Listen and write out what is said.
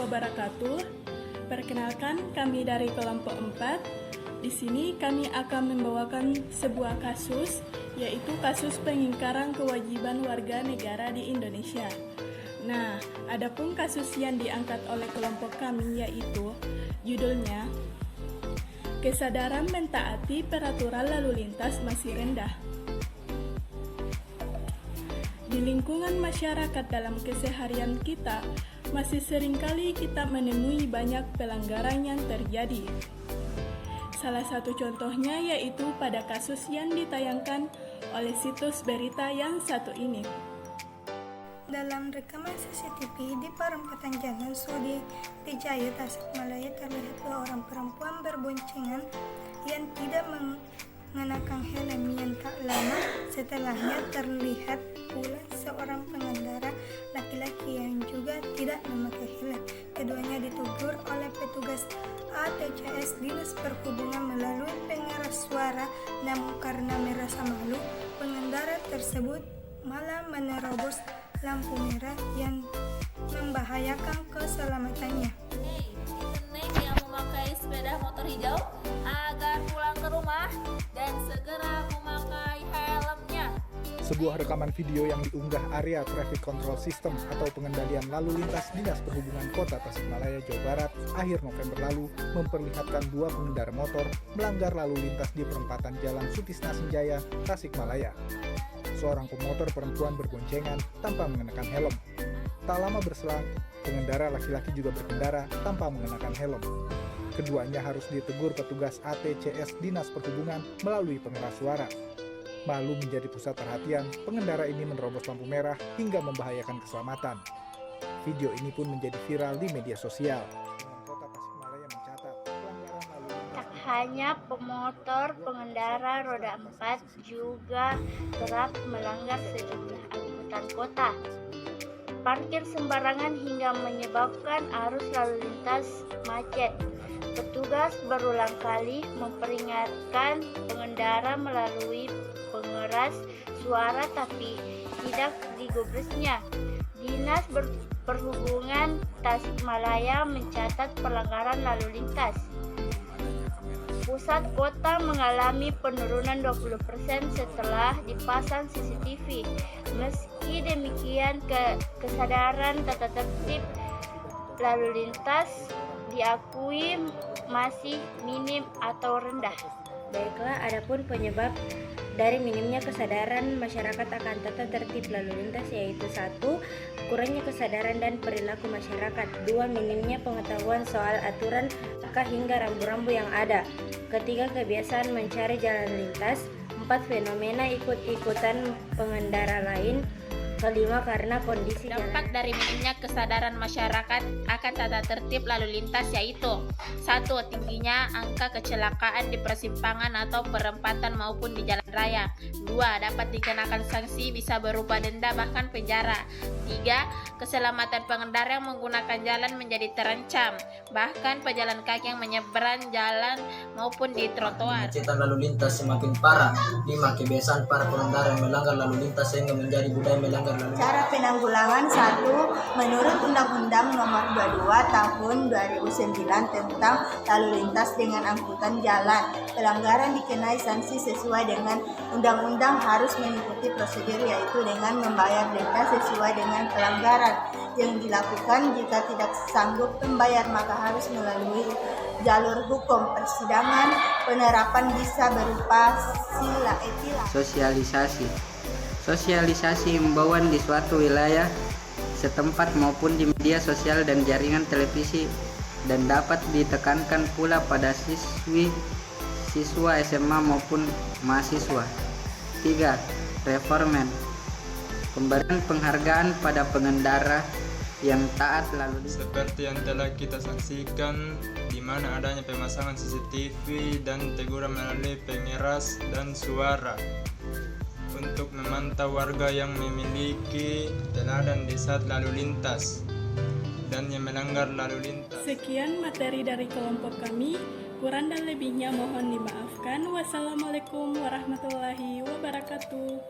wabarakatuh. Perkenalkan, kami dari kelompok 4. Di sini kami akan membawakan sebuah kasus, yaitu kasus pengingkaran kewajiban warga negara di Indonesia. Nah, adapun kasus yang diangkat oleh kelompok kami yaitu judulnya Kesadaran Mentaati Peraturan Lalu Lintas Masih Rendah. Di lingkungan masyarakat dalam keseharian kita, masih seringkali kita menemui banyak pelanggaran yang terjadi. Salah satu contohnya yaitu pada kasus yang ditayangkan oleh situs berita yang satu ini. Dalam rekaman CCTV di perempatan Jalan Sodi Wijaya, Tasikmalaya, terlihat dua orang perempuan berboncengan yang tidak mengenakan helm. Yang tak lama setelahnya terlihat pula seorang pengendara laki-laki yang juga tidak memakai helm. Keduanya ditegur oleh petugas ATCS Dinas Perhubungan melalui pengeras suara, namun karena merasa malu, pengendara tersebut malah menerobos lampu merah yang membahayakan keselamatannya. Neng yang memakai sepeda motor hijau agar pulang ke rumah dan segera memakai helmnya. Sebuah rekaman video yang diunggah Area Traffic Control System atau pengendalian lalu lintas Dinas Perhubungan Kota Tasikmalaya, Jawa Barat akhir November lalu memperlihatkan dua pengendara motor melanggar lalu lintas di perempatan Jalan Sutisna Senjaya, Tasikmalaya. Seorang pemotor perempuan berboncengan tanpa mengenakan helm. Tak lama berselang, pengendara laki-laki juga berkendara tanpa mengenakan helm. Keduanya harus ditegur petugas ATCS Dinas Perhubungan melalui pengeras suara. Malu menjadi pusat perhatian, pengendara ini menerobos lampu merah hingga membahayakan keselamatan. Video ini pun menjadi viral di media sosial. Kota Tasikmalaya mencatat pelanggaran lalu lintas. Tak hanya pemotor, pengendara roda 4 juga kerap melanggar sejumlah angkutan kota. Parkir sembarangan hingga menyebabkan arus lalu lintas macet. Petugas berulang kali memperingatkan pengendara melalui pengeras suara tapi tidak digubrisnya. Dinas Perhubungan Tasikmalaya mencatat pelanggaran lalu lintas. Pusat kota mengalami penurunan 20% setelah dipasang CCTV. Meski demikian, kesadaran tata tertib lalu lintas diakui masih minim atau rendah. Baiklah, adapun penyebab dari minimnya kesadaran masyarakat akan tata tertib lalu lintas yaitu 1. Kurangnya kesadaran dan perilaku masyarakat. 2. Minimnya pengetahuan soal aturan hingga rambu-rambu yang ada. 3. Kebiasaan mencari jalan lintas. 4. Fenomena ikut-ikutan pengendara lain. 5. Karena kondisi Dampak dari minimnya kesadaran masyarakat akan tata tertib lalu lintas yaitu 1. Tingginya angka kecelakaan di persimpangan atau perempatan maupun di jalan raya. 2. Dapat dikenakan sanksi bisa berupa denda bahkan penjara. 3. Keselamatan pengendara yang menggunakan jalan menjadi terancam, bahkan pejalan kaki yang menyeberang jalan maupun di trotoar. Kemacetan lalu lintas semakin parah. 5. Kebiasaan para pengendara yang melanggar lalu lintas sehingga menjadi budaya melanggar. Cara penanggulangan 1. Menurut Undang-Undang Nomor 22 Tahun 2009 tentang lalu lintas dengan angkutan jalan, pelanggaran dikenai sanksi sesuai dengan undang-undang harus mengikuti prosedur yaitu dengan membayar denda sesuai dengan pelanggaran yang dilakukan. Jika tidak sanggup membayar maka harus melalui jalur hukum. Persidangan penerapan bisa berupa sila etilang. Sosialisasi himbauan di suatu wilayah setempat maupun di media sosial dan jaringan televisi, dan dapat ditekankan pula pada siswa SMA maupun mahasiswa. 3. Reformen, pemberian penghargaan pada pengendara yang taat lalu lintas. Seperti yang telah kita saksikan, di mana adanya pemasangan CCTV dan teguran melalui pengeras dan suara untuk memantau warga yang memiliki teladan di saat lalu lintas dan yang melanggar lalu lintas. Sekian materi dari kelompok kami. Kurang dan lebihnya mohon dimaafkan. Wassalamualaikum warahmatullahi wabarakatuh.